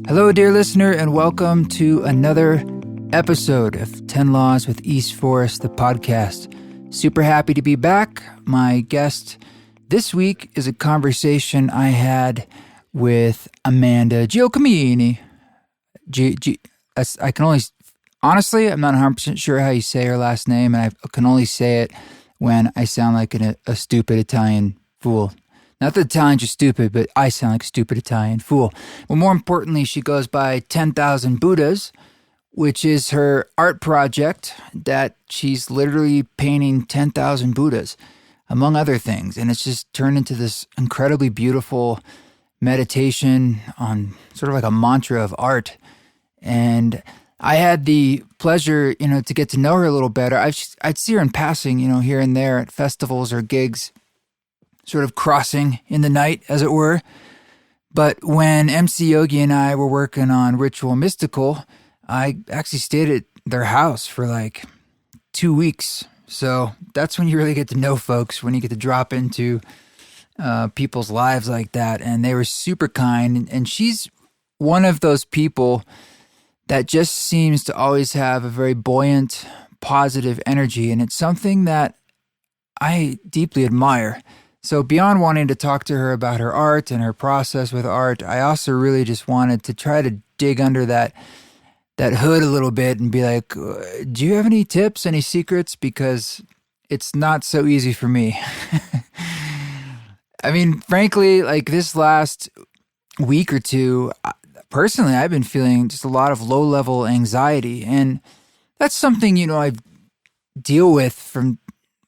Hello, dear listener, and welcome to another episode of 10 Laws with East Forest, the podcast. Super happy to be back. My guest this week is a conversation I had with Amanda Giacomini. I can only, honestly, I'm not 100% sure how you say her last name, and I can only say it when I sound like a stupid Italian fool. Not that Italians are stupid, but I sound like a stupid Italian fool. Well, more importantly, she goes by 10,000 Buddhas, which is her art project that she's literally painting 10,000 Buddhas, among other things. And it's just turned into this incredibly beautiful meditation on sort of like a mantra of art. And I had the pleasure, to get to know her a little better. I'd see her in passing, here and there at festivals or gigs, sort of crossing in the night, as it were. But when MC Yogi and I were working on Ritual Mystical, I actually stayed at their house for like 2 weeks. So that's when you really get to know folks, when you get to drop into people's lives like that. And they were super kind. And she's one of those people that just seems to always have a very buoyant, positive energy. And it's something that I deeply admire. So beyond wanting to talk to her about her art and her process with art, I also really just wanted to try to dig under that hood a little bit and be like, do you have any tips, any secrets? Because it's not so easy for me. I mean, frankly, like this last week or two, personally, I've been feeling just a lot of low-level anxiety. And that's something, I deal with from,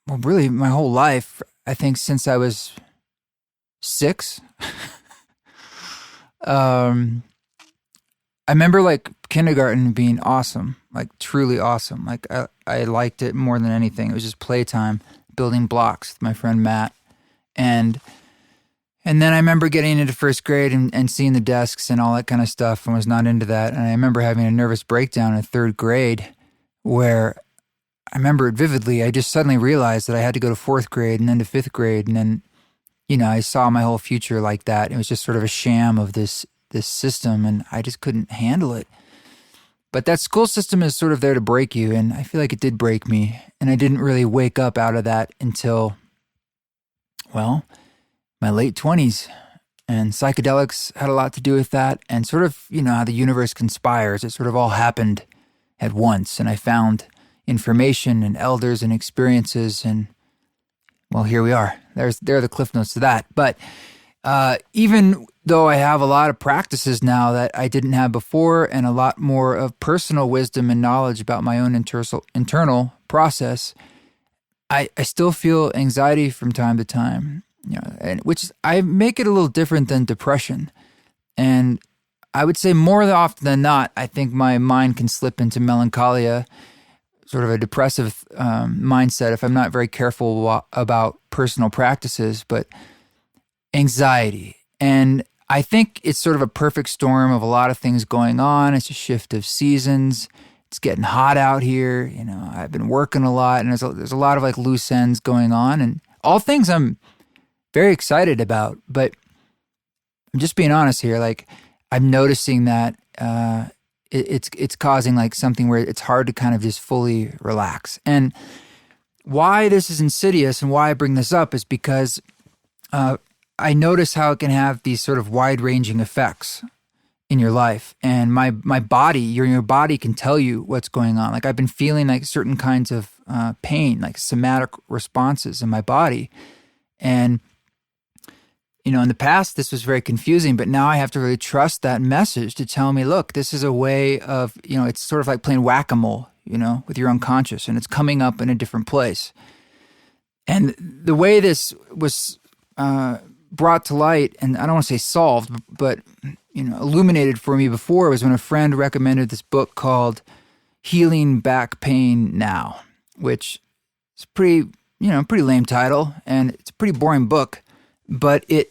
really my whole life. I think since I was 6. I remember like kindergarten being awesome, like truly awesome. Like I liked it more than anything. It was just playtime, building blocks with my friend Matt. And then I remember getting into first grade and seeing the desks and all that kind of stuff and was not into that. And I remember having a nervous breakdown in third grade where I remember it vividly. I just suddenly realized that I had to go to fourth grade and then to fifth grade. And then, I saw my whole future like that. It was just sort of a sham of this system, and I just couldn't handle it. But that school system is sort of there to break you, and I feel like it did break me. And I didn't really wake up out of that until, well, my late 20s. And psychedelics had a lot to do with that. And sort of, how the universe conspires. It sort of all happened at once. And I found information and elders and experiences, and well, here we are. There are the cliff notes to that. But even though I have a lot of practices now that I didn't have before, and a lot more of personal wisdom and knowledge about my own internal process, I still feel anxiety from time to time. And which I make it a little different than depression, and I would say more often than not, I think my mind can slip into melancholia, sort of a depressive mindset if I'm not very careful about personal practices, but anxiety. And I think it's sort of a perfect storm of a lot of things going on. It's a shift of seasons. It's getting hot out here. I've been working a lot, and there's a lot of like loose ends going on, and all things I'm very excited about. But I'm just being honest here. Like I'm noticing that it's causing like something where it's hard to kind of just fully relax. And why this is insidious and why I bring this up is because I notice how it can have these sort of wide-ranging effects in your life. And my body, your body can tell you what's going on. Like I've been feeling like certain kinds of pain, like somatic responses in my body. And in the past, this was very confusing, but now I have to really trust that message to tell me, look, this is a way of, it's sort of like playing whack-a-mole, with your unconscious, and it's coming up in a different place. And the way this was brought to light, and I don't want to say solved, but, illuminated for me before was when a friend recommended this book called Healing Back Pain Now, which is pretty lame title, and it's a pretty boring book. But it's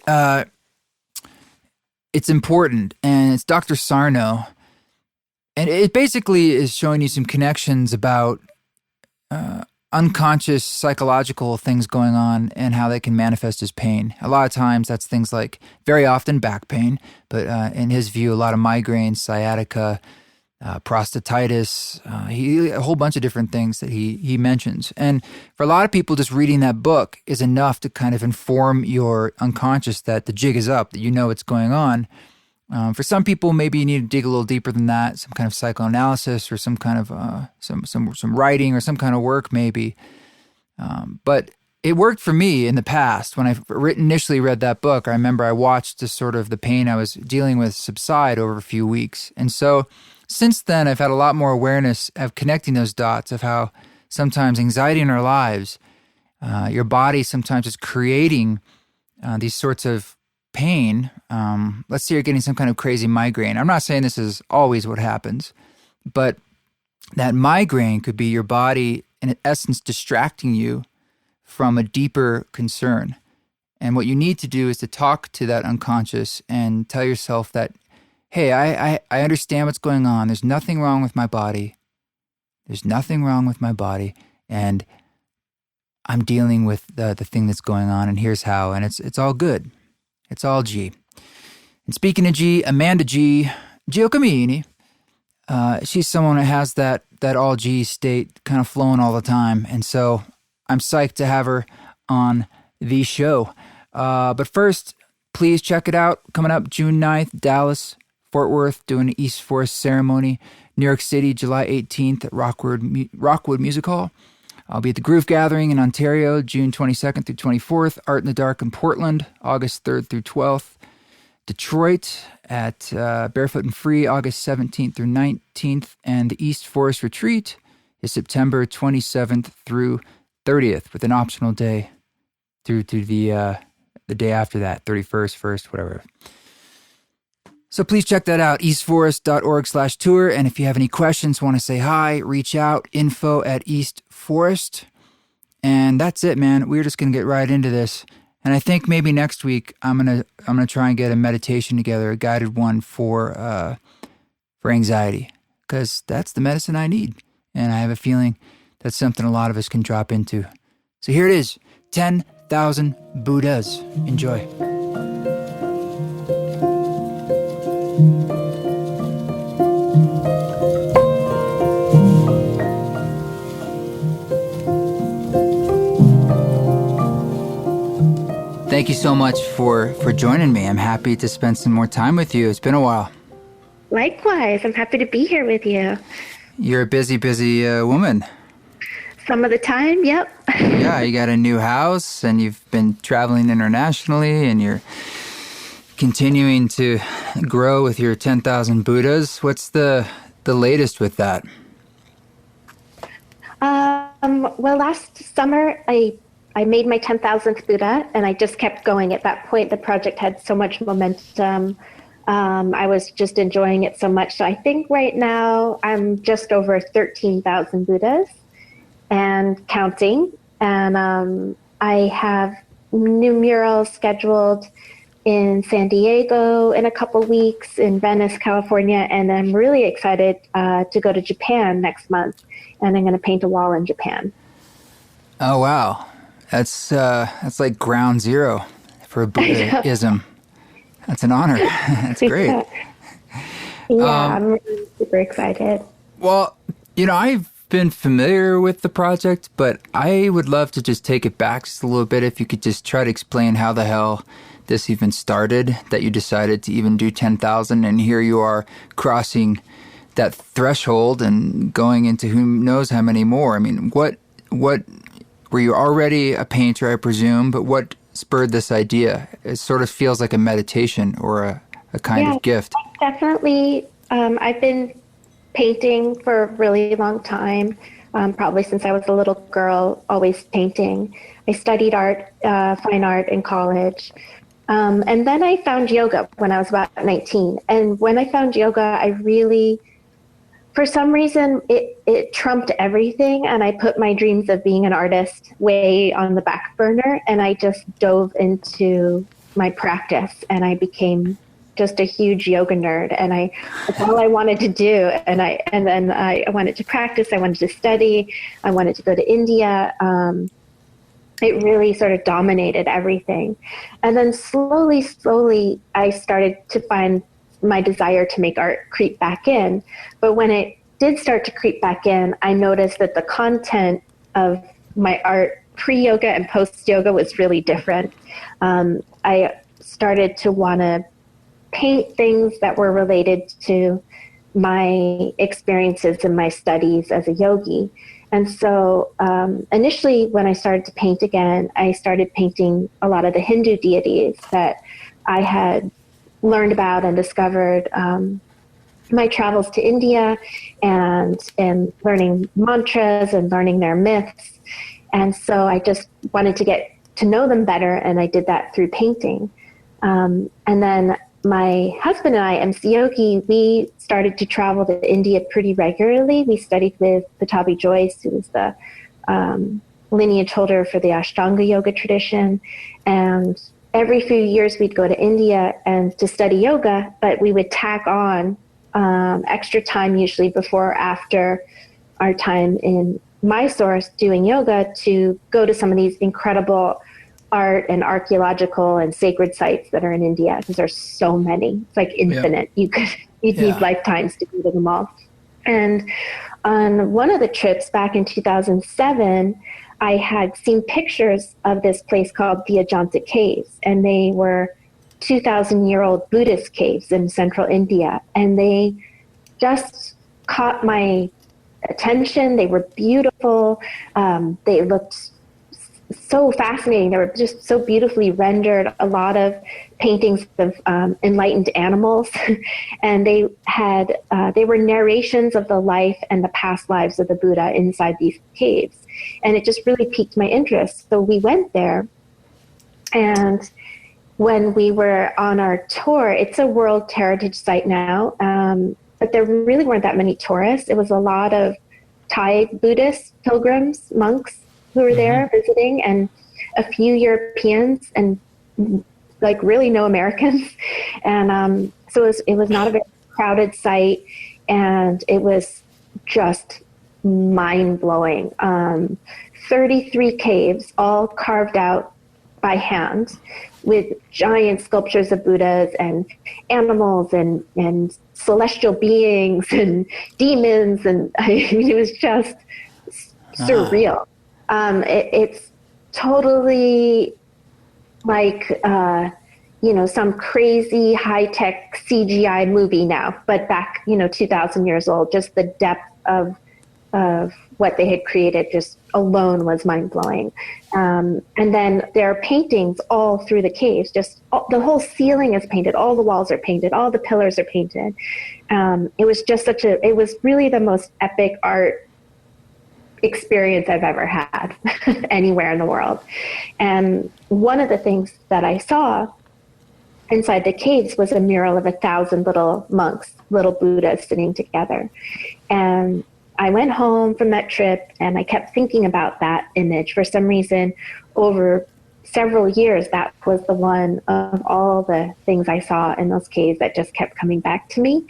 important, and it's Dr. Sarno, and it basically is showing you some connections about unconscious psychological things going on and how they can manifest as pain. A lot of times that's things like, very often, back pain, but in his view, a lot of migraines, sciatica, prostatitis, a whole bunch of different things that he mentions. And for a lot of people, just reading that book is enough to kind of inform your unconscious that the jig is up, that you know what's going on. For some people, maybe you need to dig a little deeper than that, some kind of psychoanalysis or some kind of some writing or some kind of work maybe. But it worked for me in the past. When I initially read that book, I remember I watched just sort of the pain I was dealing with subside over a few weeks. And so since then, I've had a lot more awareness of connecting those dots of how sometimes anxiety in our lives, your body sometimes is creating these sorts of pain. Let's say you're getting some kind of crazy migraine. I'm not saying this is always what happens, but that migraine could be your body, in essence, distracting you from a deeper concern. And what you need to do is to talk to that unconscious and tell yourself that, hey, I understand what's going on. There's nothing wrong with my body. There's nothing wrong with my body. And I'm dealing with the thing that's going on, and here's how. And it's all good. It's all G. And speaking of G, Amanda Giacomini, she's someone that has that all G state kind of flowing all the time. And so I'm psyched to have her on the show. But first, please check it out. Coming up June 9th, Dallas, Fort Worth, doing an East Forest ceremony. New York City, July 18th at Rockwood Music Hall. I'll be at the Groove Gathering in Ontario, June 22nd through 24th. Art in the Dark in Portland, August 3rd through 12th. Detroit at Barefoot and Free, August 17th through 19th. And the East Forest Retreat is September 27th through 30th, with an optional day through to the day after that, 31st, 1st, whatever. So please check that out, eastforest.org/tour. And if you have any questions, want to say hi, reach out, info@eastforest. And that's it, man. We're just going to get right into this. And I think maybe next week I'm gonna try and get a meditation together, a guided one for anxiety, because that's the medicine I need. And I have a feeling that's something a lot of us can drop into. So here it is, 10,000 Buddhas. Enjoy. Thank you so much for joining me. I'm happy to spend some more time with you. It's been a while. Likewise. I'm happy to be here with you. You're a busy woman. Some of the time, yep. Yeah, you got a new house and you've been traveling internationally and you're continuing to grow with your 10,000 Buddhas. What's the latest with that? Well, last summer I made my 10,000th Buddha, and I just kept going. At that point, the project had so much momentum. I was just enjoying it so much. So I think right now I'm just over 13,000 Buddhas and counting. And I have new murals scheduled in San Diego in a couple weeks, in Venice, California, and I'm really excited to go to Japan next month, and I'm going to paint a wall in Japan. Oh, wow. That's like ground zero for Buddhism. That's an honor. That's great. I'm really super excited. Well, I've been familiar with the project, but I would love to just take it back just a little bit. If you could just try to explain how the hell this even started, that you decided to even do 10,000, and here you are crossing that threshold and going into who knows how many more. I mean, what were you already a painter, I presume, but what spurred this idea? It sort of feels like a meditation or a kind of gift. Definitely. I've been painting for a really long time, probably since I was a little girl, always painting. I studied art, fine art in college. And then I found yoga when I was about 19. And when I found yoga, I really, for some reason, it trumped everything. And I put my dreams of being an artist way on the back burner. And I just dove into my practice and I became just a huge yoga nerd, and that's all I wanted to do. And then I wanted to practice. I wanted to study. I wanted to go to India. It really sort of dominated everything. And then slowly, I started to find my desire to make art creep back in. But when it did start to creep back in, I noticed that the content of my art pre-yoga and post-yoga was really different. I started to want to paint things that were related to my experiences and my studies as a yogi. And so initially when I started to paint again, I started painting a lot of the Hindu deities that I had learned about and discovered my travels to India and learning mantras and learning their myths. And so I just wanted to get to know them better, and I did that through painting. And then my husband and I, MC Yogi, we started to travel to India pretty regularly. We studied with Pattabhi Jois, who was the lineage holder for the Ashtanga yoga tradition. And every few years we'd go to India and to study yoga, but we would tack on extra time, usually before or after our time in Mysore doing yoga, to go to some of these incredible art and archaeological and sacred sites that are in India, because there's so many. It's like infinite. Yep. You'd need lifetimes to go to them all. And on one of the trips back in 2007, I had seen pictures of this place called the Ajanta Caves, and they were 2,000-year-old Buddhist caves in central India, and they just caught my attention. They were beautiful. They looked so fascinating. They were just so beautifully rendered. A lot of paintings of enlightened animals, and they were narrations of the life and the past lives of the Buddha inside these caves, and it just really piqued my interest. So we went there, and when we were on our tour, it's a World Heritage Site now, but there really weren't that many tourists. It was a lot of Thai Buddhist pilgrims, monks, who were there visiting, and a few Europeans, and like really no Americans. And so it was not a very crowded site, and it was just mind-blowing. 33 caves, all carved out by hand, with giant sculptures of Buddhas and animals and celestial beings and demons, and it was just surreal. It's totally like some crazy high-tech CGI movie now, but back 2,000 years old. Just the depth of what they had created just alone was mind-blowing. And then there are paintings all through the caves. The whole ceiling is painted, all the walls are painted, all the pillars are painted. It was just it was really the most epic art experience I've ever had anywhere in the world. And one of the things that I saw inside the caves was a mural of 1,000 little monks, little Buddhas sitting together. And I went home from that trip, and I kept thinking about that image. For some reason, over several years, that was the one of all the things I saw in those caves that just kept coming back to me.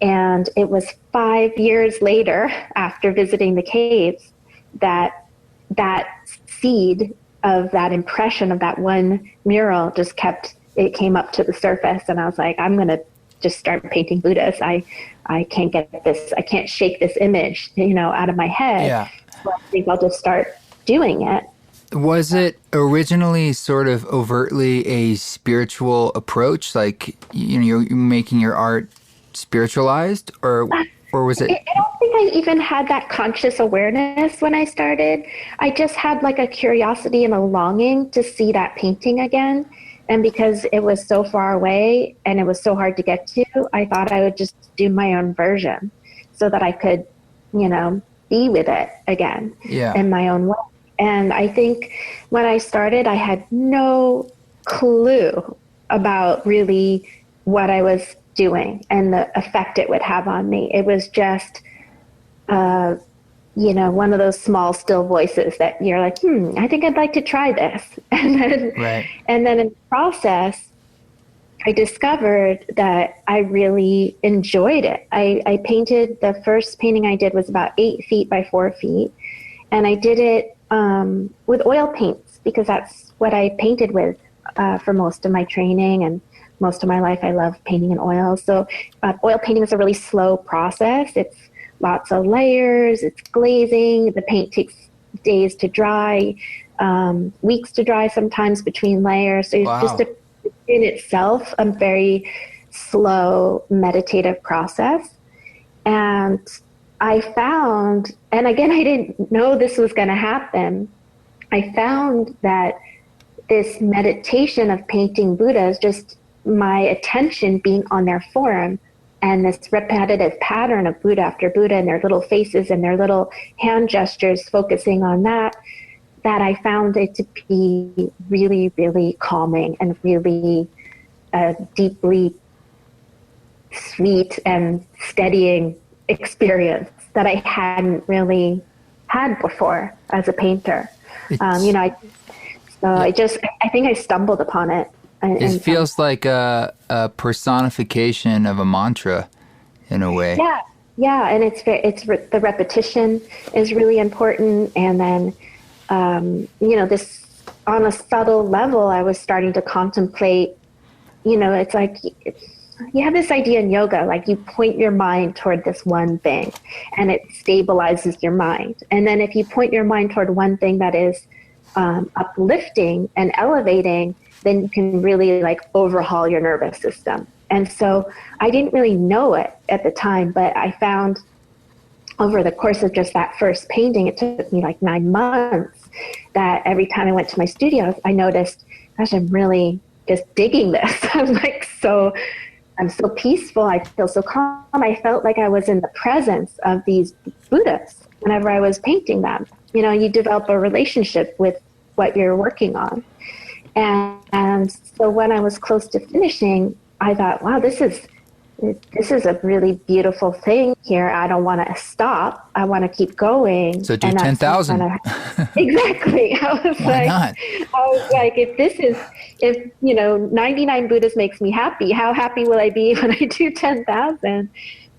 And it was 5 years later, after visiting the caves, that seed of that impression of that one mural it came up to the surface. And I was like, I'm going to just start painting Buddhas. I can't get this, I can't shake this image, out of my head. Yeah. So I think I'll just start doing it. Was it originally sort of overtly a spiritual approach? Like, you're making your art spiritualized, or was it? I don't think I even had that conscious awareness when I started. I just had like a curiosity and a longing to see that painting again. And because it was so far away and it was so hard to get to, I thought I would just do my own version so that I could, be with it again in my own way. And I think when I started, I had no clue about really what I was doing and the effect it would have on me. It was just, one of those small, still voices that you're like, I think I'd like to try this. And then in the process, I discovered that I really enjoyed it. I painted, the first painting I did was about 8 feet by 4 feet. And I did it with oil paints because that's what I painted with for most of my training and most of my life. I love painting in oils. So oil painting is a really slow process. It's lots of layers, it's glazing. The paint takes days to dry, weeks to dry sometimes between layers. So it's just in itself a very slow meditative process. And I found, and again, I didn't know this was going to happen. I found that this meditation of painting Buddhas, just my attention being on their form and this repetitive pattern of Buddha after Buddha and their little faces and their little hand gestures, focusing on that I found it to be really, really calming and really deeply sweet and steadying experience that I hadn't really had before as a painter. I think I stumbled upon it. It feels like a personification of a mantra in a way. Yeah, and the repetition is really important. And then, this on a subtle level, I was starting to contemplate. It's like you have this idea in yoga, like you point your mind toward this one thing, and it stabilizes your mind. And then if you point your mind toward one thing that is uplifting and elevating, then you can really like overhaul your nervous system. And so I didn't really know it at the time, but I found over the course of just that first painting, it took me like 9 months, that every time I went to my studio, I noticed, gosh, I'm really just digging this. I'm so peaceful. I feel so calm. I felt like I was in the presence of these Buddhas whenever I was painting them. You develop a relationship with what you're working on. And so when I was close to finishing, I thought, wow, this is a really beautiful thing here. I don't want to stop. I want to keep going. So do 10,000. Exactly. I was like, if 99 Buddhas makes me happy, how happy will I be when I do 10,000?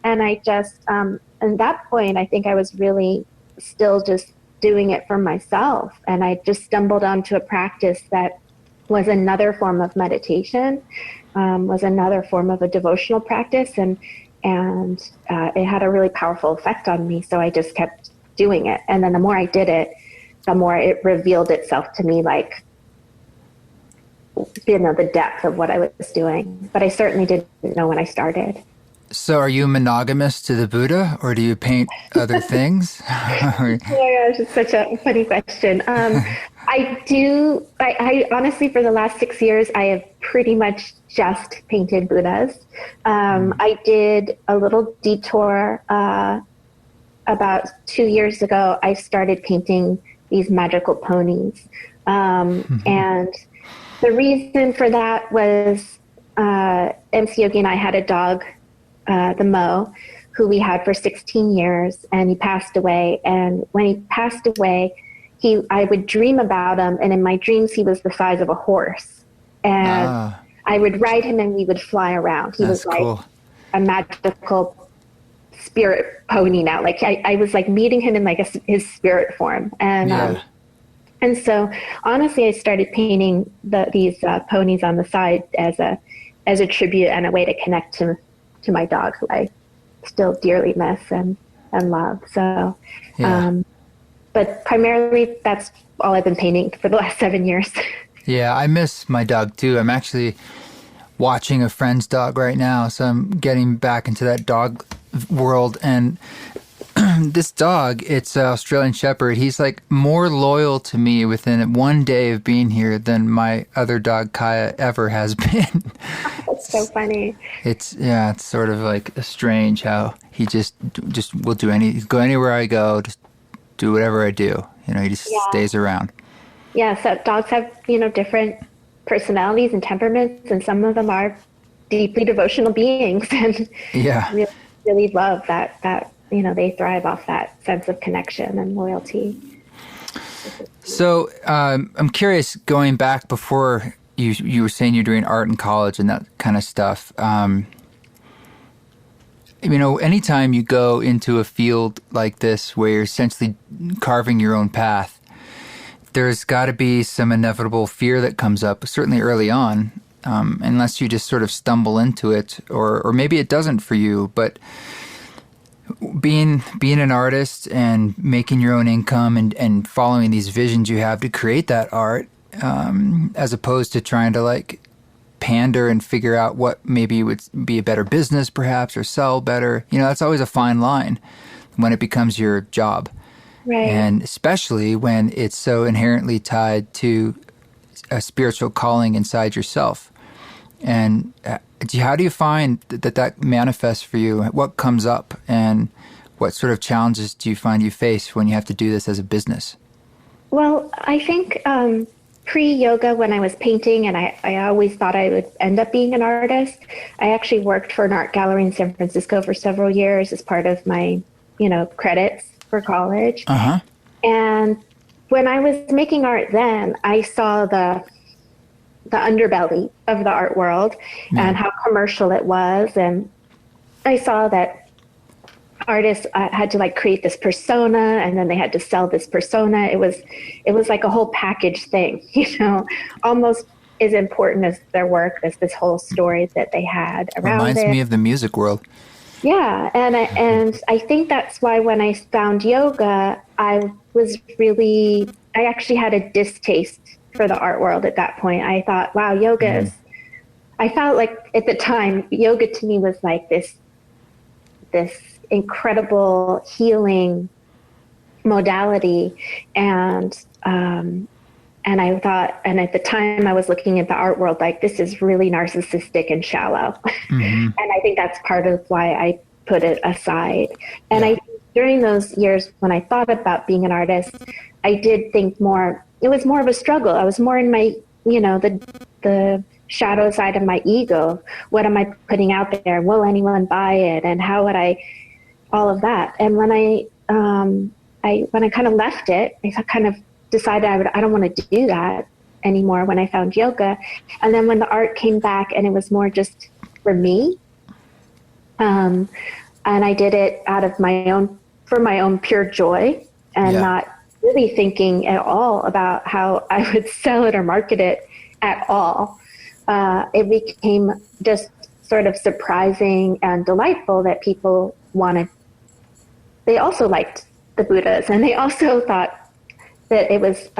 And I just, at that point, I think I was really still just doing it for myself. And I just stumbled onto a practice that was another form of meditation, was another form of a devotional practice. And it had a really powerful effect on me. So I just kept doing it. And then the more I did it, the more it revealed itself to me, like, the depth of what I was doing. But I certainly didn't know when I started. So are you monogamous to the Buddha, or do you paint other things? Oh my gosh, it's such a funny question. I honestly, for the last 6 years, I have pretty much just painted Buddhas. I did a little detour about 2 years ago. I started painting these magical ponies. And the reason for that was MC Yogi and I had a dog, the Mo, who we had for 16 years, and he passed away. And when he passed away, I would dream about him, and in my dreams, he was the size of a horse. And I would ride him, and we would fly around. He was like cool. A magical spirit pony now. Like I was like meeting him in like his spirit form. And so honestly, I started painting these ponies on the side as a tribute and a way to connect to my dog, who I still dearly miss and love. So, but primarily that's all I've been painting for the last 7 years. Yeah, I miss my dog too. I'm actually watching a friend's dog right now, so I'm getting back into that dog world. And this dog, it's an Australian Shepherd. He's like more loyal to me within 1 day of being here than my other dog, Kaya, ever has been. That's so funny. It's sort of like strange how he just will go anywhere I go, just do whatever I do. He just stays around. Yeah, so dogs have, different personalities and temperaments, and some of them are deeply devotional beings, and really, really love that they thrive off that sense of connection and loyalty. So I'm curious, going back before you were saying you're doing art in college and that kind of stuff. Anytime you go into a field like this where you're essentially carving your own path, there's got to be some inevitable fear that comes up, certainly early on, unless you just sort of stumble into it, or maybe it doesn't for you. But being an artist and making your own income and following these visions you have to create that art, as opposed to trying to like pander and figure out what maybe would be a better business perhaps or sell better. That's always a fine line when it becomes your job. Right. And especially when it's so inherently tied to a spiritual calling inside yourself. And how do you find that manifests for you? What comes up and what sort of challenges do you find you face when you have to do this as a business? Well, I think pre-yoga, when I was painting, and I always thought I would end up being an artist, I actually worked for an art gallery in San Francisco for several years as part of my, credits for college. Uh-huh. And when I was making art then, I saw the underbelly of the art world and how commercial it was. And I saw that artists had to like create this persona, and then they had to sell this persona. It was like a whole package thing, almost as important as their work as this whole story that they had around it. Reminds me of the music world. Yeah, and I think that's why when I found yoga, I actually had a distaste for the art world at that point. I thought, wow, I felt like at the time, yoga to me was like this incredible healing modality. And I thought, and at the time I was looking at the art world, like this is really narcissistic and shallow. Mm-hmm. And I think that's part of why I put it aside. And during those years when I thought about being an artist, I did think it was more of a struggle. I was more in my, the shadow side of my ego. What am I putting out there? Will anyone buy it? And how would all of that. And when I kind of left it, I kind of decided I don't want to do that anymore when I found yoga. And then when the art came back and it was more just for me, and I did it for my own pure joy and not really thinking at all about how I would sell it or market it at all. It became just sort of surprising and delightful that people they also liked the Buddhas, and they also thought that it was,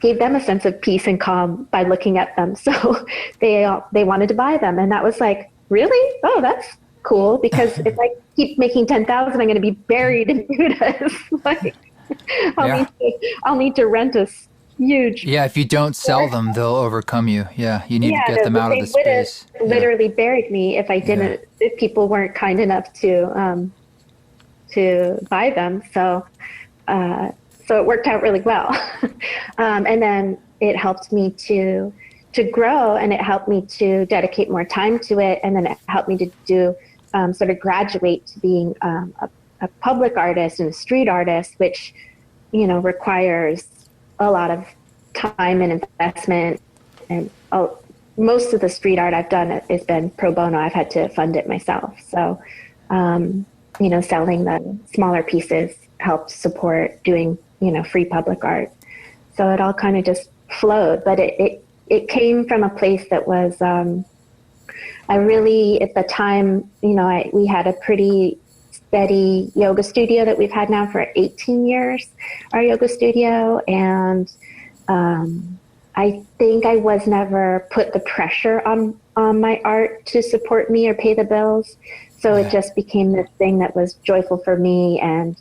gave them a sense of peace and calm by looking at them. So they wanted to buy them. And that was like, really? Oh, that's cool. Because if I keep making 10,000, I'm going to be buried in Buddhas. Like, I'll need to rent a huge. Yeah. If you don't sell them, they'll overcome you. Yeah. You need to get them out of the space. Literally buried me if I didn't, if people weren't kind enough to buy them. So it worked out really well. And then it helped me to grow, and it helped me to dedicate more time to it. And then it helped me to do sort of graduate to being a public artist and a street artist, which, requires a lot of time and investment. And most of the street art I've done has been pro bono. I've had to fund it myself. So, selling the smaller pieces helped support doing, free public art. So it all kind of just flowed, but it came from a place that was, I really, at the time, we had a pretty steady yoga studio that we've had now for 18 years, our yoga studio. And I think I was never put the pressure on my art to support me or pay the bills. So it just became this thing that was joyful for me. And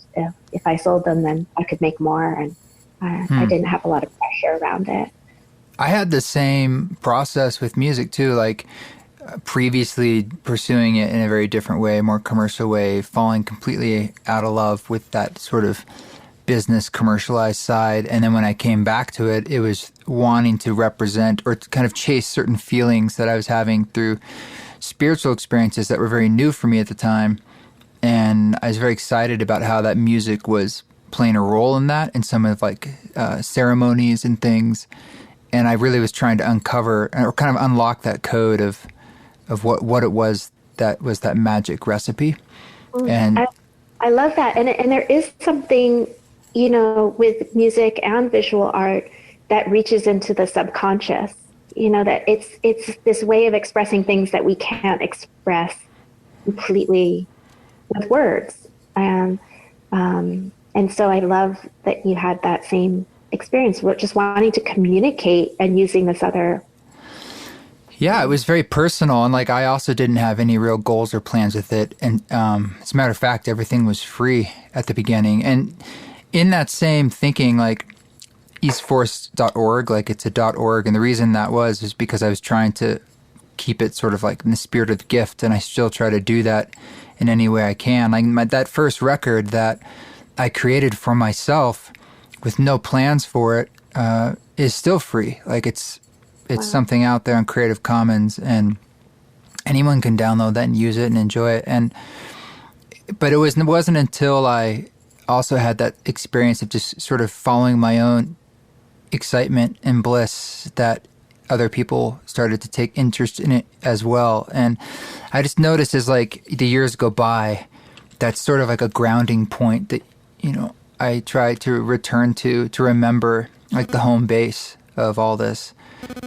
if I sold them, then I could make more. And I didn't have a lot of pressure around it. I had the same process with music too, like previously pursuing it in a very different way, more commercial way, falling completely out of love with that sort of business commercialized side. And then when I came back to it, it was wanting to represent or to kind of chase certain feelings that I was having through spiritual experiences that were very new for me at the time. And I was very excited about how that music was playing a role in that, in some of like ceremonies and things. and I really was trying to uncover or kind of unlock that code of what it was that magic recipe. And I love that. And there is something, with music and visual art that reaches into the subconscious, that it's this way of expressing things that we can't express completely with words. And so I love that you had that same experience, just wanting to communicate and using this other. Yeah, it was very personal, and like I also didn't have any real goals or plans with it. And as a matter of fact, everything was free at the beginning. And in that same thinking, like eastforest.org, like it's a .org, and the reason that is because I was trying to keep it sort of like in the spirit of the gift, and I still try to do that in any way I can. Like that first record that I created for myself with no plans for it is still free. Like it's wow. Something out there on Creative Commons, and anyone can download that and use it and enjoy it. But it wasn't until I also had that experience of just sort of following my own excitement and bliss that other people started to take interest in it as well. And I just noticed as like the years go by, that's sort of like a grounding point that, I try to return to remember like the home base of all this,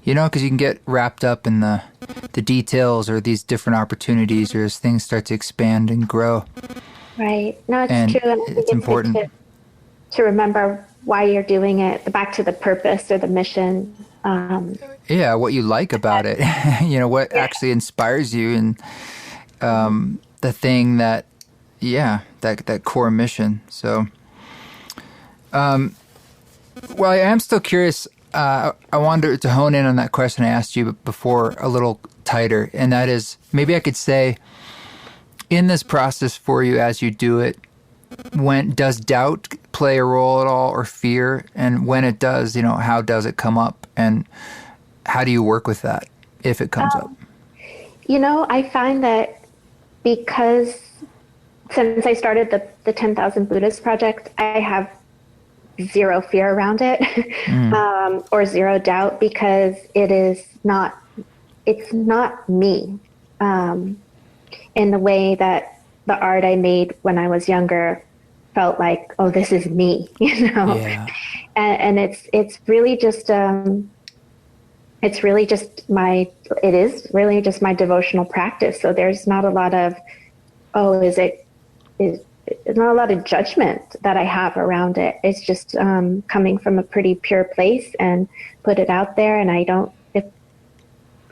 because you can get wrapped up in the details or these different opportunities or as things start to expand and grow. Right. No, it's true. And I think it's important to remember why you're doing it, back to the purpose or the mission. Yeah, what you like about it, what actually inspires you, and the thing that core mission. So, well, I am still curious. I wanted to hone in on that question I asked you before a little tighter, and that is, maybe I could say, in this process for you as you do it, does doubt play a role at all, or fear? And when it does, how does it come up, and how do you work with that if it comes up? I find that because since I started the 10,000 Buddhas project, I have zero fear around it, or zero doubt, because it's not me, in the way that the art I made when I was younger felt like, oh, this is me, Yeah. and it's really just my devotional practice. So there's not a lot of, it's not a lot of judgment that I have around it. It's just coming from a pretty pure place and put it out there. And I don't,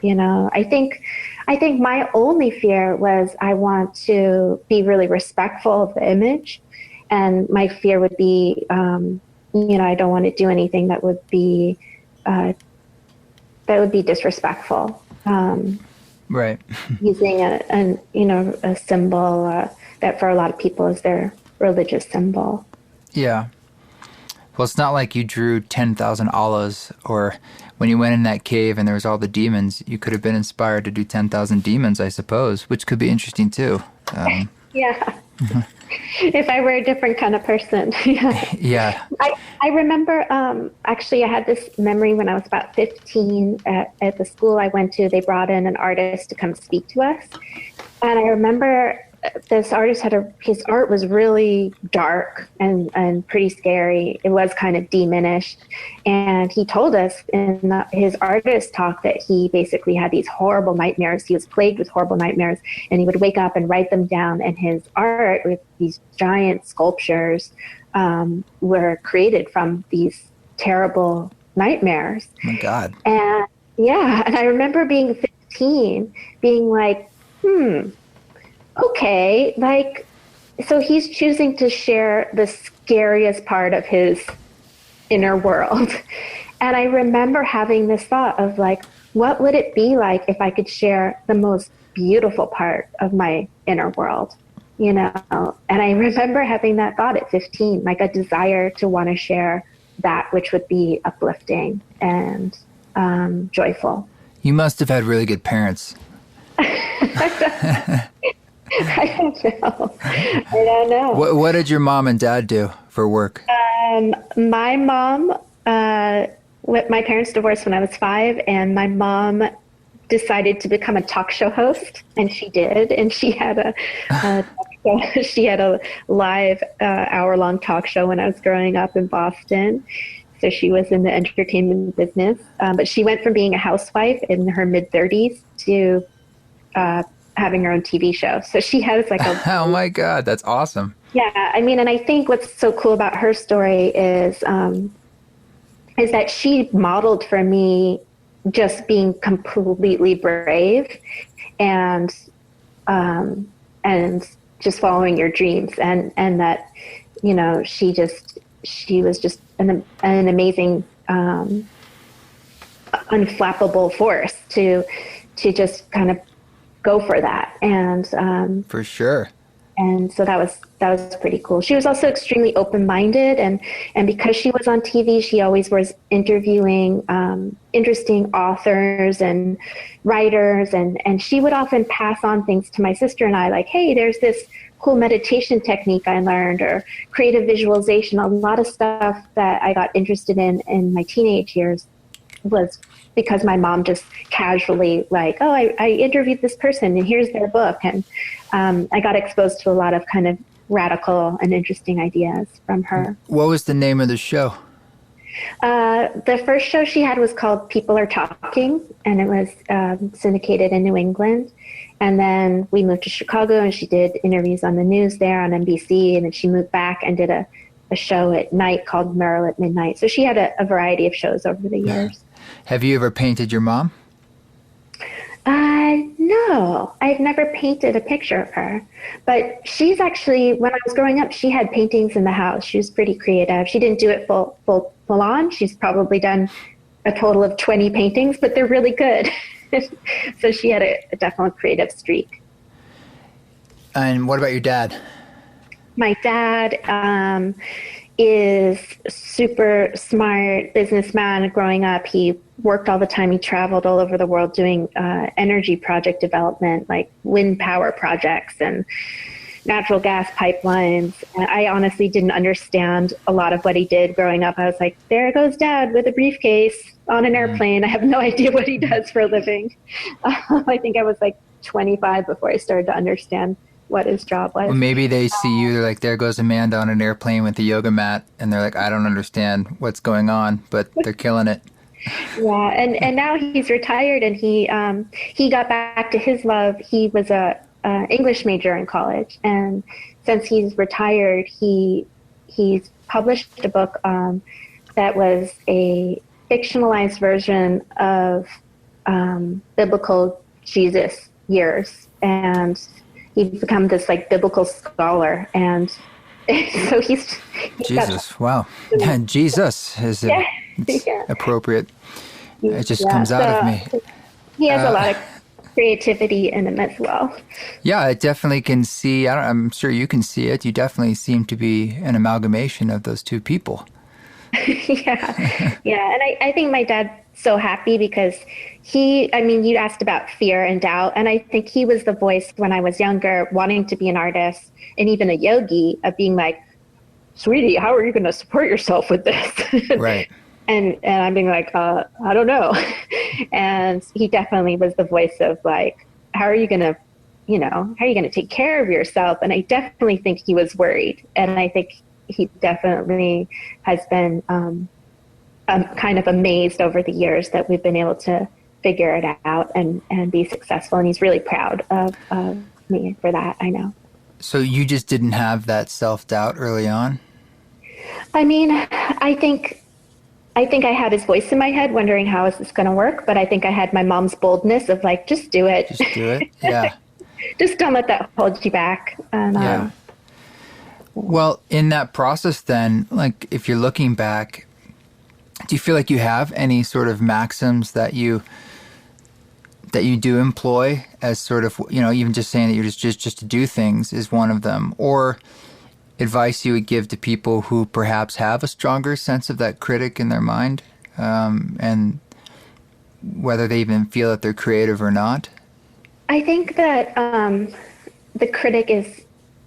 I think my only fear was I want to be really respectful of the image. And my fear would be, I don't want to do anything that would be disrespectful. Right. Using a symbol that for a lot of people is their religious symbol. Yeah. Well, it's not like you drew 10,000 Allahs, or when you went in that cave and there was all the demons, you could have been inspired to do 10,000 demons, I suppose, which could be interesting too. Yeah. If I were a different kind of person. Yeah. I remember, actually, I had this memory when I was about 15 at the school I went to. They brought in an artist to come speak to us. And I remember this artist his art was really dark and pretty scary. It was kind of demonish. And he told us in his artist talk that he basically had these horrible nightmares. He was plagued with horrible nightmares, and he would wake up and write them down. And his art with these giant sculptures were created from these terrible nightmares. Oh my God. And I remember being 15, being like, okay, like, so he's choosing to share the scariest part of his inner world. And I remember having this thought of like, what would it be like if I could share the most beautiful part of my inner world, And I remember having that thought at 15, like a desire to want to share that which would be uplifting and joyful. You must have had really good parents. I don't know. What did your mom and dad do for work? My mom my parents divorced when I was 5, and my mom decided to become a talk show host, and she did. And she had a live hour-long talk show when I was growing up in Boston. So she was in the entertainment business, but she went from being a housewife in her mid-30s to having her own TV show. So she has like a Oh my God, that's awesome. yeah. I mean, and I think what's so cool about her story is that she modeled for me just being completely brave and just following your dreams, and that, you know, she was just an amazing unflappable force to just kind of go for that. And For sure. and so that was pretty cool. She was also extremely open-minded, and because she was on TV, she always was interviewing interesting authors and writers, and she would often pass on things to my sister and I, like, hey, there's this cool meditation technique I learned, or creative visualization. A lot of stuff that I got interested in my teenage years was because my mom just casually, like, oh, I interviewed this person and here's their book. And I got exposed to a lot of kind of radical and interesting ideas from her. What was the name of the show? The first show she had was called People Are Talking, and it was syndicated in New England. And then we moved to Chicago, and she did interviews on the news there on NBC. And then she moved back and did a show at night called Mural at Midnight. So she had a variety of shows over the years. Have you ever painted your mom? No, I've never painted a picture of her. But she's actually, when I was growing up, she had paintings in the house. She was pretty creative. She didn't do it full on. She's probably done a total of 20 paintings, but they're really good. So she had a definite creative streak. And what about your dad? My dad is super smart businessman. Growing up, he worked all the time. He traveled all over the world doing energy project development, like wind power projects and natural gas pipelines. And I honestly didn't understand a lot of what he did growing up. I was like, there goes Dad with a briefcase on an airplane. I have no idea what he does for a living. I think I was like 25 before I started to understand what his job was. Well, maybe they see you, they're like, there goes Amanda on an airplane with a yoga mat, and they're like, I don't understand what's going on, but they're killing it. Yeah, and now he's retired, and he got back to his love. He was a English major in college, and since he's retired, he's published a book that was a fictionalized version of biblical Jesus years, and he's become this like biblical scholar, and so he's Jesus, wow. Jesus is appropriate. It just comes out of me. He has a lot of creativity in him as well. Yeah, I definitely can see, I'm sure you can see it. You definitely seem to be an amalgamation of those two people. Yeah. And I think my dad's so happy because you asked about fear and doubt, and I think he was the voice when I was younger, wanting to be an artist and even a yogi, of being like, sweetie, how are you going to support yourself with this? Right. And I'm being like, I don't know. And he definitely was the voice of like, how are you going to take care of yourself? And I definitely think he was worried. And I think he definitely has been kind of amazed over the years that we've been able to figure it out and be successful. And he's really proud of me for that, I know. So you just didn't have that self-doubt early on? I mean, I think I had his voice in my head wondering, how is this going to work? But I think I had my mom's boldness of like, just do it. Just do it? Yeah. Just don't let that hold you back. And, yeah. Well, in that process then, like if you're looking back, do you feel like you have any sort of maxims that you do employ as sort of, even just saying that you're just to do things is one of them, or advice you would give to people who perhaps have a stronger sense of that critic in their mind, and whether they even feel that they're creative or not? I think that the critic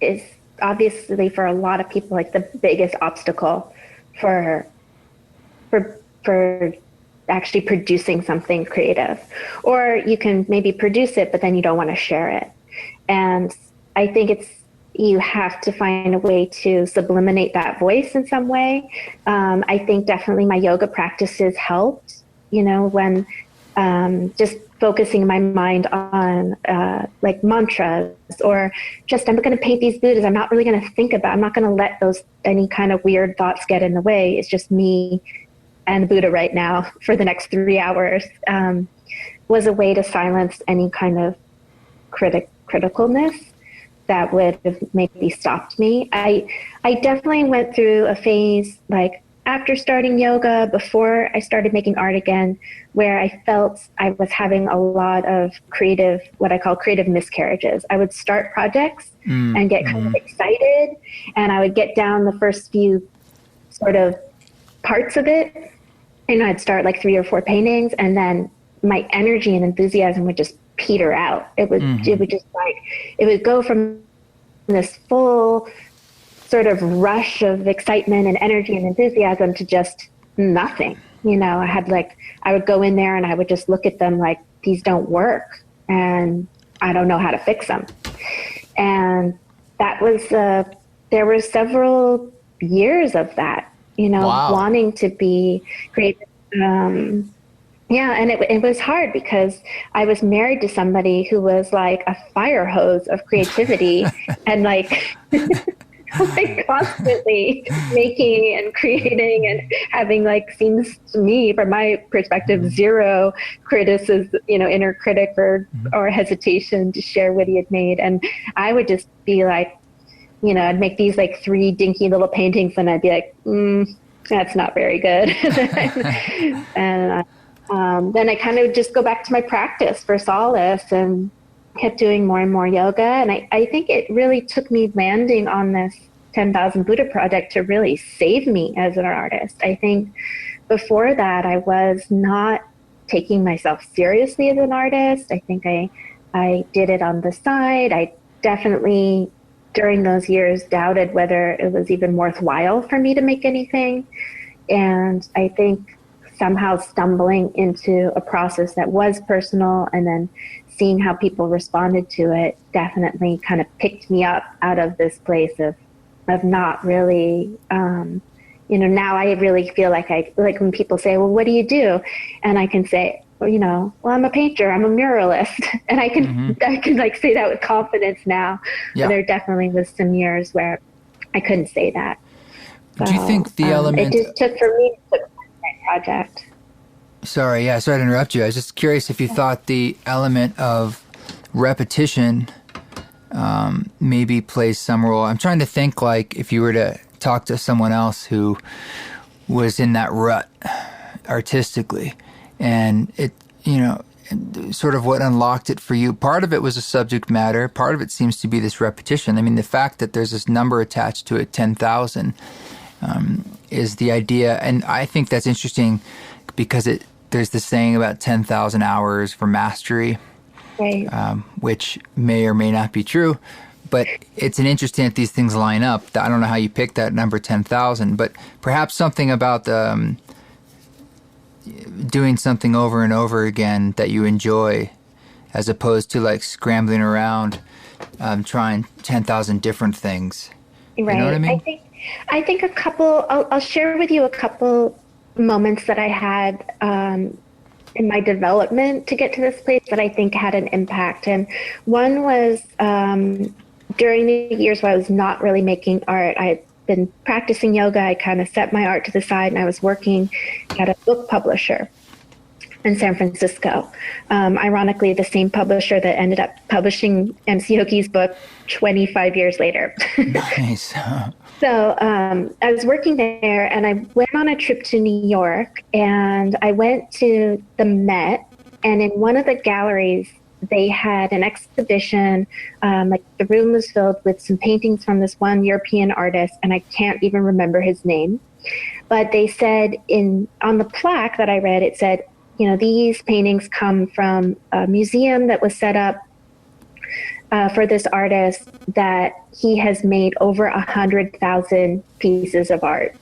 is obviously for a lot of people like the biggest obstacle for actually producing something creative. Or you can maybe produce it, but then you don't want to share it. And I think you have to find a way to subliminate that voice in some way. I think definitely my yoga practices helped, when just focusing my mind on like mantras, or just, I'm going to paint these Buddhas. I'm not really going to I'm not going to let any kind of weird thoughts get in the way. It's just me and Buddha right now for the next 3 hours, was a way to silence any kind of criticalness that would have maybe stopped me. I definitely went through a phase, like after starting yoga, before I started making art again, where I felt I was having a lot of what I call creative miscarriages. I would start projects and get kind of excited, and I would get down the first few sort of parts of it, and I'd start like 3 or 4 paintings, and then my energy and enthusiasm would just peter out. It would go from this full sort of rush of excitement and energy and enthusiasm to just nothing. I would go in there and I would just look at them like, these don't work and I don't know how to fix them. And that was, there were several years of that, Wow. wanting to be creative. And it was hard because I was married to somebody who was like a fire hose of creativity and like constantly making and creating and having, like, seems to me, from my perspective, zero criticism, inner critic or hesitation to share what he had made. And I would just be like, I'd make these like 3 dinky little paintings and I'd be like, that's not very good. And then I kind of just go back to my practice for solace and kept doing more and more yoga. And I think it really took me landing on this 10,000 Buddha project to really save me as an artist. I think before that, I was not taking myself seriously as an artist. I think I did it on the side. I definitely, during those years, doubted whether it was even worthwhile for me to make anything. And I think somehow stumbling into a process that was personal and then seeing how people responded to it definitely kind of picked me up out of this place of not really, now I really feel like when people say, well, what do you do? And I can say, well, I'm a painter, I'm a muralist. And I can like say that with confidence now. Yeah. There definitely was some years where I couldn't say that. So, do you think the element... It just took for me to put my project. Sorry to interrupt you. I was just curious if you thought the element of repetition maybe plays some role. I'm trying to think, like, if you were to talk to someone else who was in that rut artistically, and it, sort of what unlocked it for you. Part of it was a subject matter. Part of it seems to be this repetition. I mean, the fact that there's this number attached to it, 10,000, is the idea. And I think that's interesting because there's this saying about 10,000 hours for mastery, Right. Which may or may not be true. But it's an interesting that these things line up. I don't know how you picked that number 10,000, but perhaps something about doing something over and over again that you enjoy, as opposed to like scrambling around trying 10,000 different things. Right. You know what I mean? I think a couple. I'll share with you a couple moments that I had in my development to get to this place that I think had an impact. And one was during the years where I was not really making art. I had been practicing yoga. I kind of set my art to the side, and I was working at a book publisher in San Francisco. Ironically, the same publisher that ended up publishing MC Yogi's book 25 years later. Nice. So I was working there, and I went on a trip to New York, and I went to the Met, and in one of the galleries, they had an exhibition, like the room was filled with some paintings from this one European artist, and I can't even remember his name. But they said on the plaque that I read, it said, these paintings come from a museum that was set up for this artist, that he has made over 100,000 pieces of art,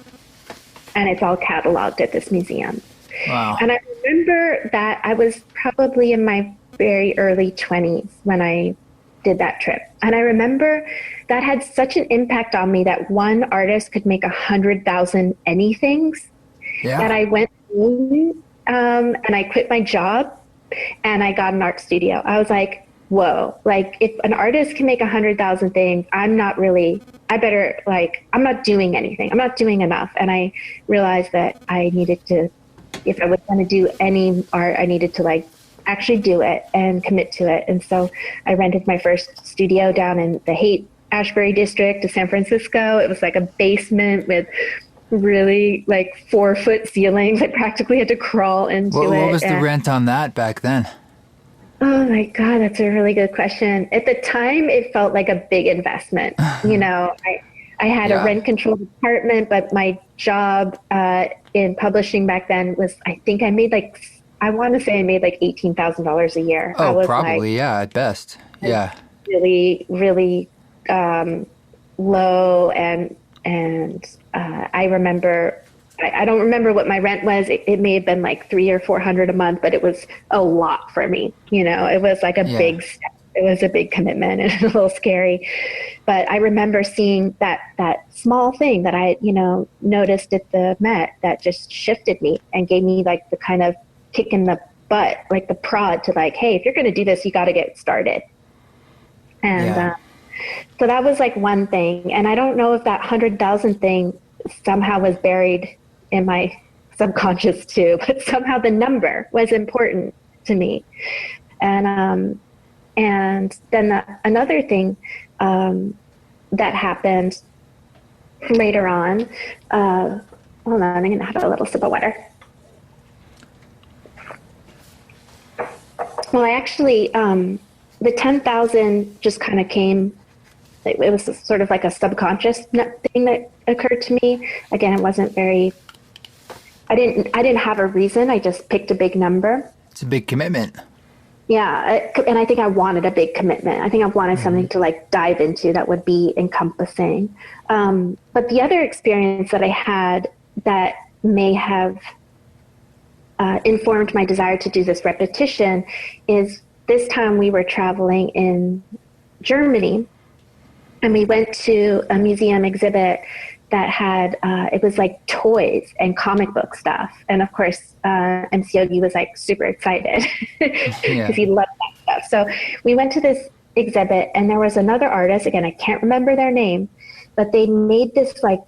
and it's all cataloged at this museum. Wow. And I remember that I was probably in my very early 20s when I did that trip. And I remember that had such an impact on me that one artist could make 100,000 anythings that Yeah. I went in and I quit my job and I got an art studio. I was like, whoa, like if an artist can make 100,000 things, I'm not really, I better like, I'm not doing anything. I'm not doing enough. And I realized that I needed to, if I was going to do any art, I needed to like actually do it and commit to it. And so I rented my first studio down in the Haight Ashbury district of San Francisco. It was like a basement with really like 4-foot ceilings. I practically had to crawl into it. What was the rent on that back then? Oh my God, that's a really good question. At the time, it felt like a big investment. I had a Yeah. rent controlled apartment, but my job in publishing back then was, I think I made like, I want to say I made like $18,000 a year. I Oh, was probably. Yeah, at best. Yeah. really, really low, and I remember I don't remember what my rent was. It may have been like $300 or $400 a month, but it was a lot for me. It was like a Yeah. big step. It was a big commitment and a little scary. But I remember seeing that small thing that I, noticed at the Met that just shifted me and gave me like the kind of kick in the butt, like the prod to like, hey, if you're going to do this, you got to get started. And Yeah. so that was like one thing. And I don't know if that 100,000 thing somehow was buried in my subconscious too, but somehow the number was important to me. And then another thing that happened later on, hold on, I'm going to have a little sip of water. Well, I actually, the 10,000 just kind of came, it was sort of like a subconscious thing that occurred to me. Again, it wasn't very, I didn't have a reason. I just picked a big number. It's a big commitment. Yeah. And I think I wanted a big commitment. I think I wanted something to like dive into that would be encompassing. But the other experience that I had that may have informed my desire to do this repetition is this time we were traveling in Germany, and we went to a museum exhibit that had, it was like toys and comic book stuff. And of course, MC Yogi was like super excited because he loved that stuff. So we went to this exhibit, and there was another artist, again, I can't remember their name, but they made this like,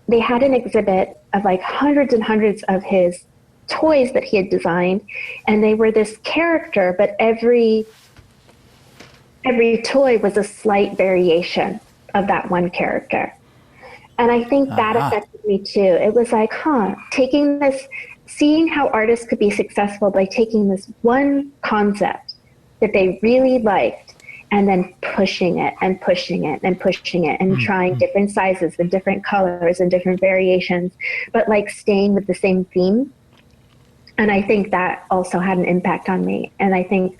they had an exhibit of like hundreds and hundreds of his toys that he had designed. And they were this character, but every toy was a slight variation of that one character. And I think that affected me too. It was like, taking this, seeing how artists could be successful by taking this one concept that they really liked and then pushing it and pushing it and pushing it and trying different sizes and different colors and different variations, but like staying with the same theme. And I think that also had an impact on me. And I think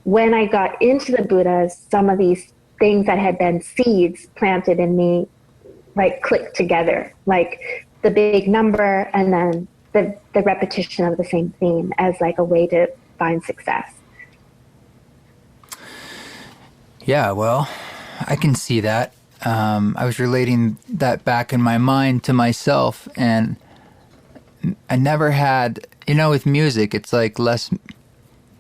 when I got into the Buddhas, some of these things that had been seeds planted in me like clicked together, like the big number and then the repetition of the same theme as like a way to find success. Yeah, well, I can see that. I was relating that back in my mind to myself, and I never had, with music, it's like less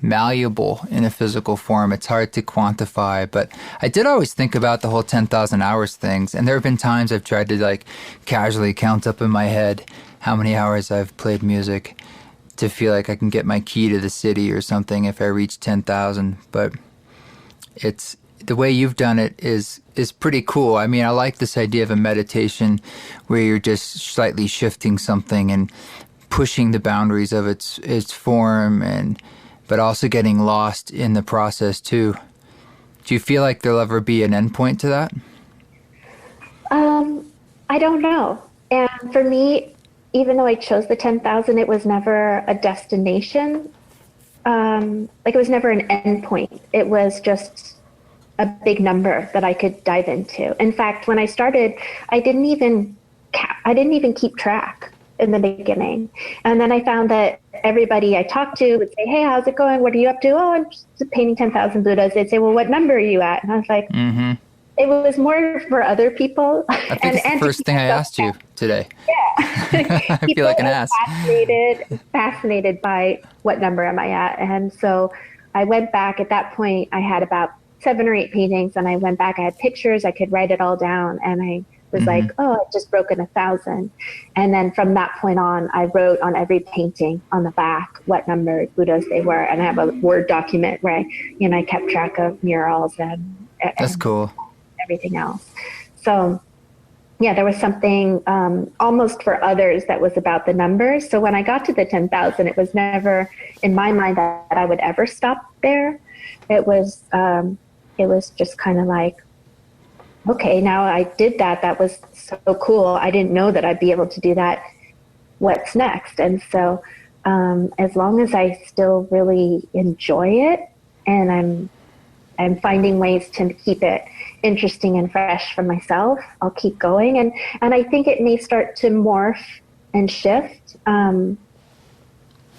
malleable in a physical form. It's hard to quantify, but I did always think about the whole 10,000 hours things. And there have been times I've tried to like casually count up in my head how many hours I've played music to feel like I can get my key to the city or something if I reach 10,000. But it's the way you've done it is pretty cool. I mean, I like this idea of a meditation where you're just slightly shifting something and pushing the boundaries of its form, but also getting lost in the process too. Do you feel like there'll ever be an endpoint to that? I don't know. And for me, even though I chose the 10,000, it was never a destination. Like it was never an endpoint. It was just a big number that I could dive into. In fact, when I started, I didn't even keep track. in the beginning. And then I found that everybody I talked to would say, hey, how's it going? What are you up to? Oh, I'm just painting 10,000 Buddhas. They'd say, well, what number are you at? And I was like, it was more for other people. I think it's the first thing I asked you today. Yeah. I feel like an ass. Fascinated by what number am I at. And so I went back. At that point, I had about 7 or 8 paintings, and I went back. I had pictures. I could write it all down. And I was like, oh, I've just broken 1,000. And then from that point on, I wrote on every painting on the back what number Buddhas they were. And I have a Word document where I kept track of murals and that's cool. Everything else. So yeah, there was something almost for others that was about the numbers. So when I got to the 10,000, it was never in my mind that I would ever stop there. It was just kind of like, okay, now I did that. That was so cool. I didn't know that I'd be able to do that. What's next? And so as long as I still really enjoy it, and I'm finding ways to keep it interesting and fresh for myself, I'll keep going. And I think it may start to morph and shift. I'm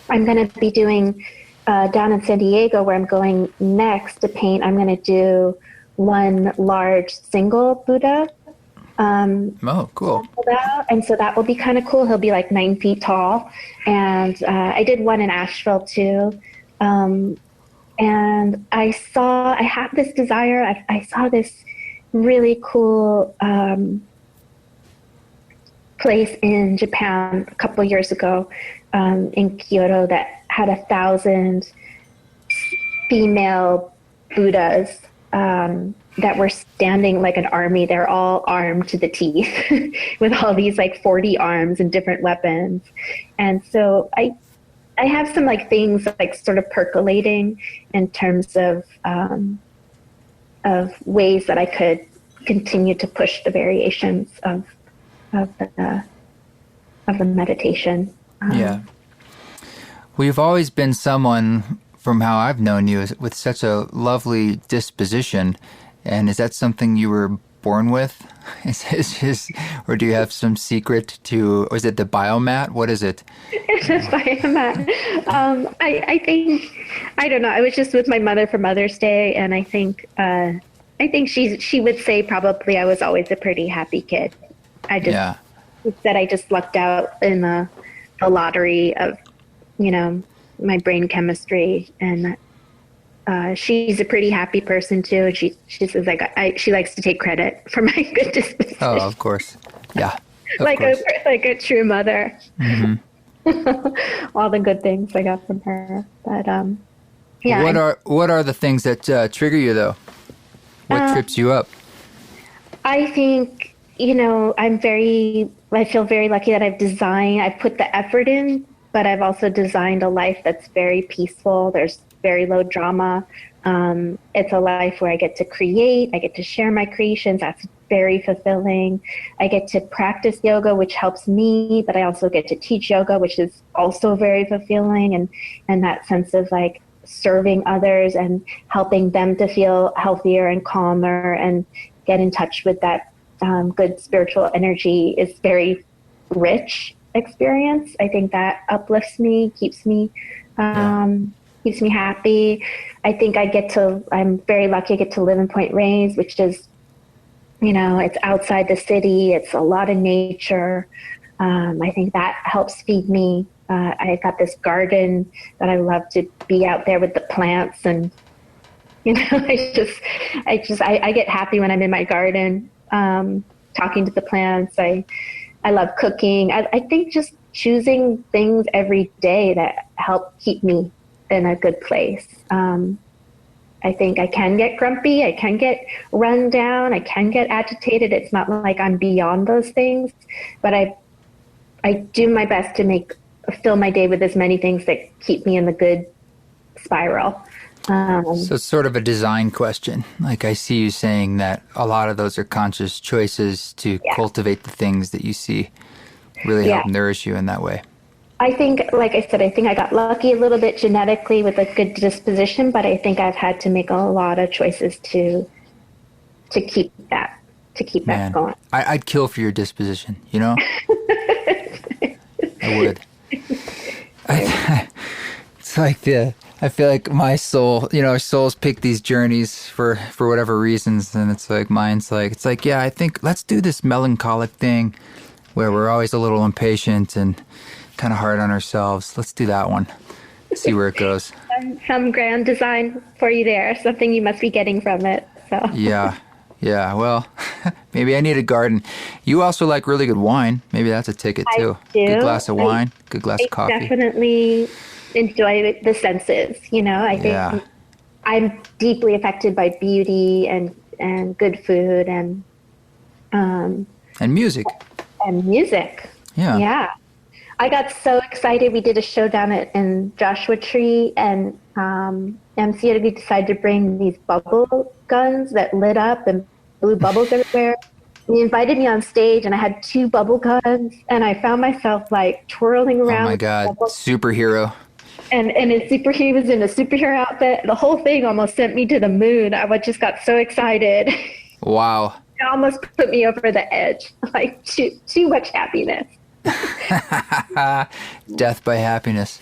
going to be doing down in San Diego, where I'm going next to paint. I'm going to do one large single Buddha. Oh, cool. And so that will be kind of cool. He'll be like 9 feet tall. And I did one in Asheville too. And I have this desire. I saw this really cool place in Japan a couple of years ago in Kyoto that had 1,000 female Buddhas that were standing like an army. They're all armed to the teeth with all these like 40 arms and different weapons. And so I have some like things like sort of percolating in terms of ways that I could continue to push the variations of the meditation. Yeah. Well, you've always been someone, from how I've known you, with such a lovely disposition. And is that something you were born with? Or do you have some secret to, or is it the biomat? What is it? It's a biomat. I think, I don't know. I was just with my mother for Mother's Day, and I think she would say probably I was always a pretty happy kid. That I just lucked out in the lottery of, my brain chemistry. And she's a pretty happy person too. And she says she likes to take credit for my good disposition. Oh, of course. Yeah. Like a true mother. All the good things I got from her. But yeah. What are the things that trigger you though? What trips you up? I think, I feel very lucky that I've put the effort in, but I've also designed a life that's very peaceful. There's very low drama. It's a life where I get to create, I get to share my creations. That's very fulfilling. I get to practice yoga, which helps me, but I also get to teach yoga, which is also very fulfilling. And that sense of like serving others and helping them to feel healthier and calmer and get in touch with that good spiritual energy is very rich experience. I think that uplifts me, keeps me happy. I think I'm very lucky I get to live in Point Reyes, which is, it's outside the city. It's a lot of nature. I think that helps feed me. I got this garden that I love to be out there with the plants, and I get happy when I'm in my garden, talking to the plants. I love cooking. I think just choosing things every day that help keep me in a good place. I think I can get grumpy. I can get run down. I can get agitated. It's not like I'm beyond those things, but I do my best to fill my day with as many things that keep me in the good spiral. So it's sort of a design question. Like I see you saying that a lot of those are conscious choices to cultivate the things that you see really help nourish you in that way. I think, like I said, I got lucky a little bit genetically with a good disposition, but I think I've had to make a lot of choices to keep that going. I'd kill for your disposition, I would. It's like I feel like my soul, our souls pick these journeys for whatever reasons, and it's like mine's like, it's like, yeah, I think let's do this melancholic thing where we're always a little impatient and kind of hard on ourselves. Let's do that one. See where it goes. Some grand design for you there, something you must be getting from it. So Yeah. Well, maybe I need a garden. You also like really good wine. Maybe that's a ticket I too. do. Good glass of wine, good glass of coffee. Definitely enjoy the senses. I Yeah. think I'm deeply affected by beauty and good food And music. and music. Yeah. Yeah. I got so excited. We did a show down in Joshua Tree, and MCA decided to bring these bubble guns that lit up and blew bubbles everywhere. He invited me on stage, and I had 2 bubble guns, and I found myself like twirling around. Oh my God. Superhero. And he was in a superhero outfit. The whole thing almost sent me to the moon. Just got so excited. Wow. It almost put me over the edge. Like too much happiness. Death by happiness.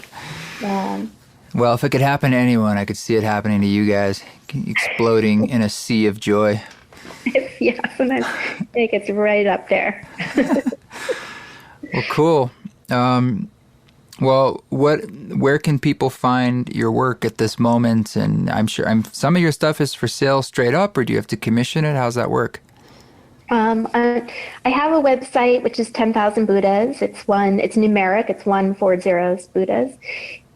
Um, Well, if it could happen to anyone, I could see it happening to you guys, exploding in a sea of joy. yeah, sometimes it gets right up there. Well, cool. Where can people find your work at this moment? And I'm sure some of your stuff is for sale straight up, or do you have to commission it? How's that work? I have a website which is 10,000 Buddhas. It's numeric. It's 140 Buddhas,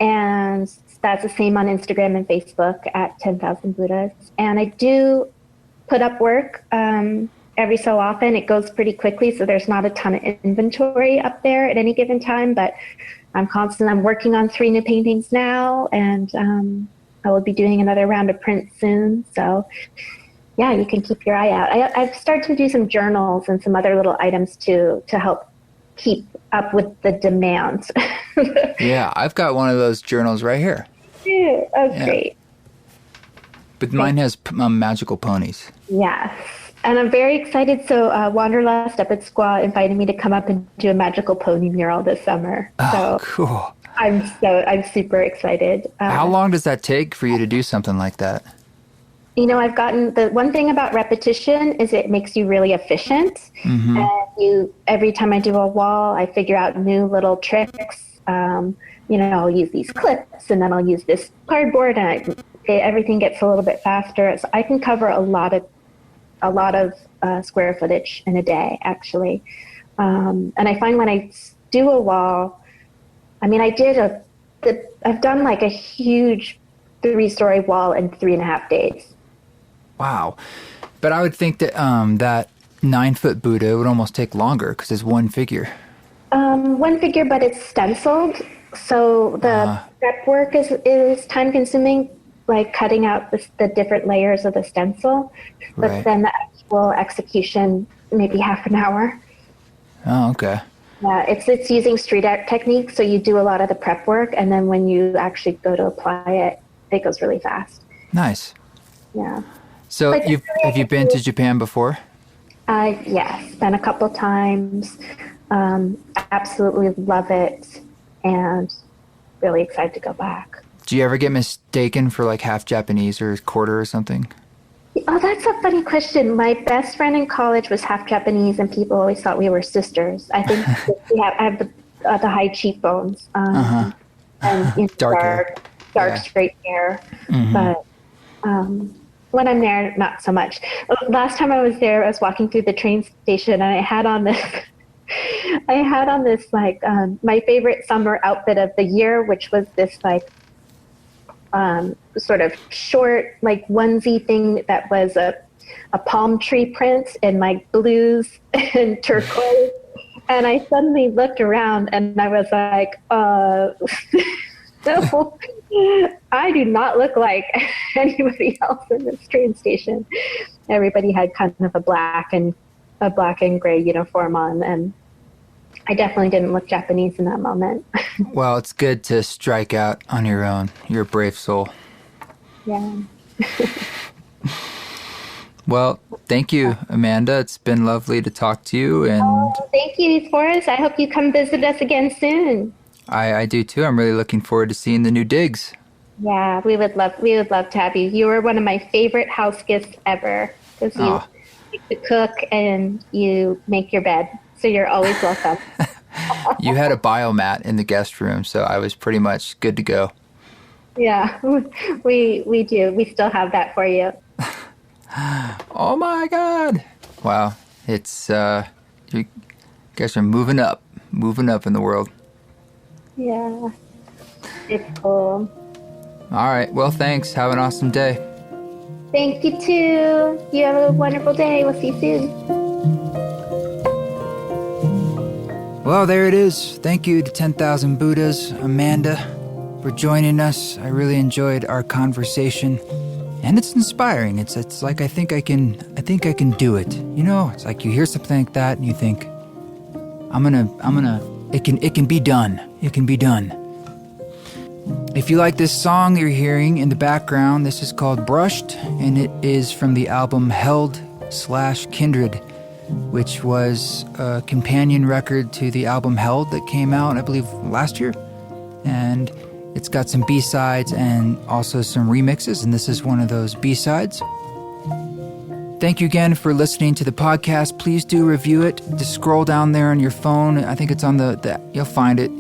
and that's the same on Instagram and Facebook at 10,000 Buddhas. And I do put up work every so often. It goes pretty quickly, so there's not a ton of inventory up there at any given time. But I'm working on 3 new paintings now, and I will be doing another round of prints soon. So. Yeah, you can keep your eye out. I've started to do some journals and some other little items to help keep up with the demand. Yeah, I've got one of those journals right here. Yeah, great. But mine has magical ponies. Yes. And I'm very excited. So Wanderlust up at Squaw invited me to come up and do a magical pony mural this summer. Oh, so cool. I'm super excited. How long does that take for you to do something like that? I've gotten the one thing about repetition is it makes you really efficient. Mm-hmm. And every time I do a wall, I figure out new little tricks. I'll use these clips, and then I'll use this cardboard, and everything gets a little bit faster. So I can cover a lot of square footage in a day, actually. And I find when I do a wall, I've done like a huge 3-story wall in 3.5 days. Wow. But I would think that that 9-foot Buddha would almost take longer because it's one figure. One figure, but it's stenciled. So the prep work is time consuming, like cutting out the different layers of the stencil. But Right. then the actual execution, maybe half an hour. Oh, okay. Yeah, it's using street art techniques. So you do a lot of the prep work, and then when you actually go to apply it, it goes really fast. Nice. Yeah. So But have you been to Japan before? Yes, been a couple times. Absolutely love it, and really excited to go back. Do you ever get mistaken for like half Japanese or quarter or something? Oh, that's a funny question. My best friend in college was half Japanese, and people always thought we were sisters. I think I have the high cheekbones and Dark dark Yeah. straight hair. Mm-hmm. But when I'm there, not so much. Last time I was there, I was walking through the train station, and I had on this. Like my favorite summer outfit of the year, which was this like sort of short like onesie thing that was a palm tree print in like blues and turquoise. And I suddenly looked around, and I was like, no, I do not look like anybody else in this train station. Everybody had kind of a black and gray uniform on, and I definitely didn't look Japanese in that moment. Well, it's good to strike out on your own. You're a brave soul. Yeah. Well, Thank you, Amanda. It's been lovely to talk to you, and Thank you, Forrest. I hope you come visit us again soon. I do too. I'm really looking forward to seeing the new digs. Yeah, we would love to have you. You were one of my favorite house guests ever because you Oh, like to cook and you make your bed. So you're always welcome. you had a biomat in the guest room, so I was pretty much good to go. Yeah, we do. We still have that for you. Oh my God! Wow, it's you guys are moving up in the world. Yeah, it's cool. All right. Well, thanks. Have an awesome day. Thank you too. You have a wonderful day. We'll see you soon. Well, there it is. Thank you to 10,000 Buddhas, Amanda, for joining us. I really enjoyed our conversation, and it's inspiring. It's like I think I can do it. You know, it's like you hear something like that and you think, I'm gonna. It can be done. It can be done. If you like this song you're hearing in the background, this is called Brushed, and it is from the album Held/Kindred, which was a companion record to the album Held that came out, I believe, last year. And it's got some B-sides and also some remixes, and this is one of those B-sides. Thank you again for listening to the podcast. Please do review it. Just scroll down there on your phone. I think it's on you'll find it,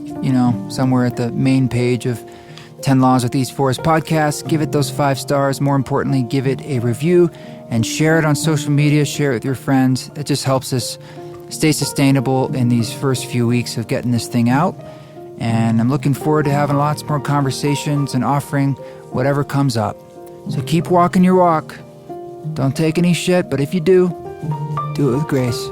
somewhere at the main page of 10 Laws with East Forest Podcast. Give it those 5 stars. More importantly, give it a review and share it on social media. Share it with your friends. It just helps us stay sustainable in these first few weeks of getting this thing out. And I'm looking forward to having lots more conversations and offering whatever comes up. So keep walking your walk. Don't take any shit, but if you do it with grace.